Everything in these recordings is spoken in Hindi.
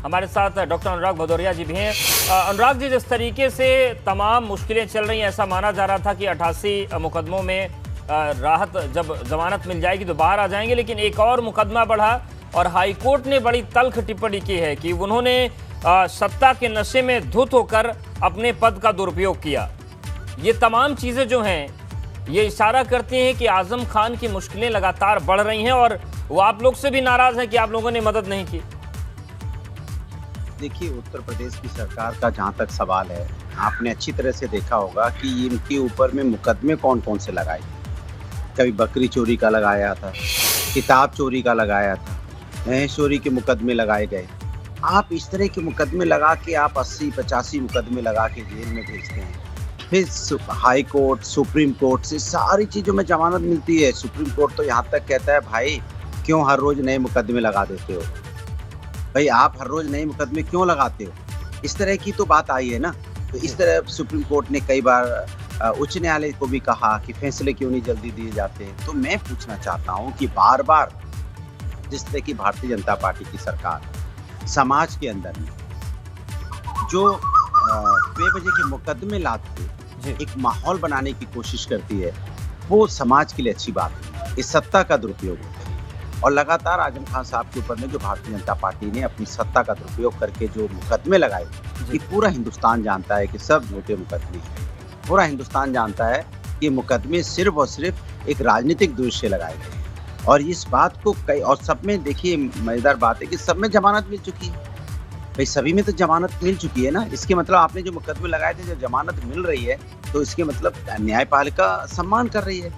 हमारे साथ डॉक्टर अनुराग भदौरिया जी भी हैं। अनुराग जी, जिस तरीके से तमाम मुश्किलें चल रही हैं, ऐसा माना जा रहा था कि 88 मुकदमों में राहत, जब जमानत मिल जाएगी तो बाहर आ जाएंगे, लेकिन एक और मुकदमा बढ़ा और हाईकोर्ट ने बड़ी तल्ख टिप्पणी की है कि उन्होंने सत्ता के नशे में धुत होकर अपने पद का दुरुपयोग किया। ये तमाम चीज़ें जो हैं ये इशारा करती हैं कि आजम खान की मुश्किलें लगातार बढ़ रही हैं और वो आप लोग से भी नाराज हैं कि आप लोगों ने मदद नहीं की। देखिए, उत्तर प्रदेश की सरकार का जहाँ तक सवाल है, आपने अच्छी तरह से देखा होगा कि इनके ऊपर में मुकदमे कौन कौन से लगाए। कभी बकरी चोरी का लगाया था, किताब चोरी का लगाया था, भैंस चोरी के मुकदमे लगाए गए। आप इस तरह के मुकदमे लगा के आप 80-85 मुकदमे लगा के जेल में भेजते हैं। फिर हाई कोर्ट, सुप्रीम कोर्ट से सारी चीज़ों में जमानत मिलती है। सुप्रीम कोर्ट तो यहाँ तक कहता है, भाई क्यों हर रोज़ नए मुकदमे लगा देते हो, भाई आप हर रोज़ नए मुकदमे क्यों लगाते हो। इस तरह की तो बात आई है ना। तो इस तरह सुप्रीम कोर्ट ने कई बार उच्च न्यायालय को भी कहा कि फैसले क्यों नहीं जल्दी दिए जाते। तो मैं पूछना चाहता हूँ कि बार बार जिस तरह की भारतीय जनता पार्टी की सरकार समाज के अंदर में जो बेवजह के मुकदमे लाते एक माहौल बनाने की कोशिश करती है, वो समाज के लिए अच्छी बात है। इस सत्ता का दुरुपयोग होता है और लगातार आजम खान साहब के ऊपर में जो भारतीय जनता पार्टी ने अपनी सत्ता का दुरुपयोग करके जो मुकदमे लगाए, कि पूरा हिंदुस्तान जानता है कि सब झूठे मुकदमे हैं। पूरा हिंदुस्तान जानता है कि मुकदमे सिर्फ और सिर्फ एक राजनीतिक दृष्टि से लगाए गए और इस बात को कई और सब में, देखिए मजेदार बात है कि सब में जमानत मिल चुकी है। भाई सभी में तो जमानत मिल चुकी है ना। इसके मतलब आपने जो मुकदमे लगाए थे, जब जमानत मिल रही है तो इसके मतलब न्यायपालिका सम्मान कर रही है,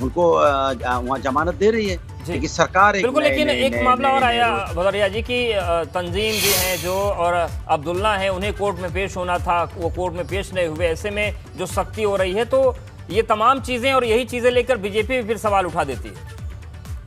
उनको वहाँ जमानत दे रही है क्योंकि सरकार बिल्कुल। लेकिन एक मामला और आया भदौरिया जी की तंजीम जी हैं जो और अब्दुल्ला हैं, उन्हें कोर्ट में पेश होना था, वो कोर्ट में पेश नहीं हुए। ऐसे में जो सख्ती हो रही है, तो ये तमाम चीज़ें और यही चीज़ें लेकर बीजेपी भी फिर सवाल उठा देती है।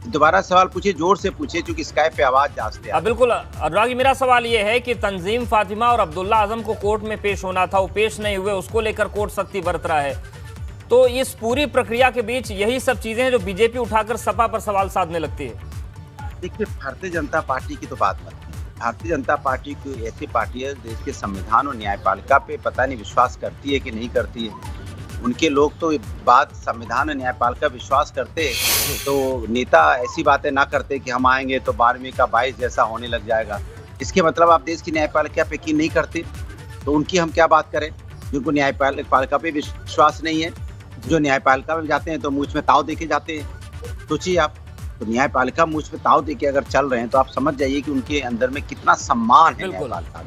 दोबारा सवाल पूछिए, जोर से पूछिए, क्योंकि स्काइप पे आवाज जाते हैं। बिल्कुल अनुराग, मेरा सवाल ये है कि तंजीम फातिमा और अब्दुल्ला आजम को कोर्ट में पेश होना था, वो पेश नहीं हुए, उसको लेकर कोर्ट सख्ती बरत रहा है। तो इस पूरी प्रक्रिया के बीच यही सब चीजें हैं जो बीजेपी उठाकर सपा पर सवाल साधने लगती है। देखिए, भारतीय जनता पार्टी की तो बात मत कीजिए। भारतीय जनता पार्टी कोई ऐसी पार्टी है देश के संविधान और न्यायपालिका पे पता नहीं विश्वास करती है कि नहीं करती है। उनके लोग तो बात संविधान और न्यायपालिका विश्वास करते तो नेता ऐसी बातें ना करते कि हम आएंगे तो 12वीं का 22 जैसा होने लग जाएगा। इसके मतलब आप देश की न्यायपालिका पे यकीन नहीं करते, तो उनकी हम क्या बात करें जिनको न्यायपालिका पे विश्वास नहीं है। जो न्यायपालिका में जाते हैं तो मुझ में ताव देके जाते हैं। सोचिए आप, तो न्यायपालिका मुझ में ताव देके अगर चल रहे हैं तो आप समझ जाइए कि उनके अंदर में कितना सम्मान है न्यायपालिका।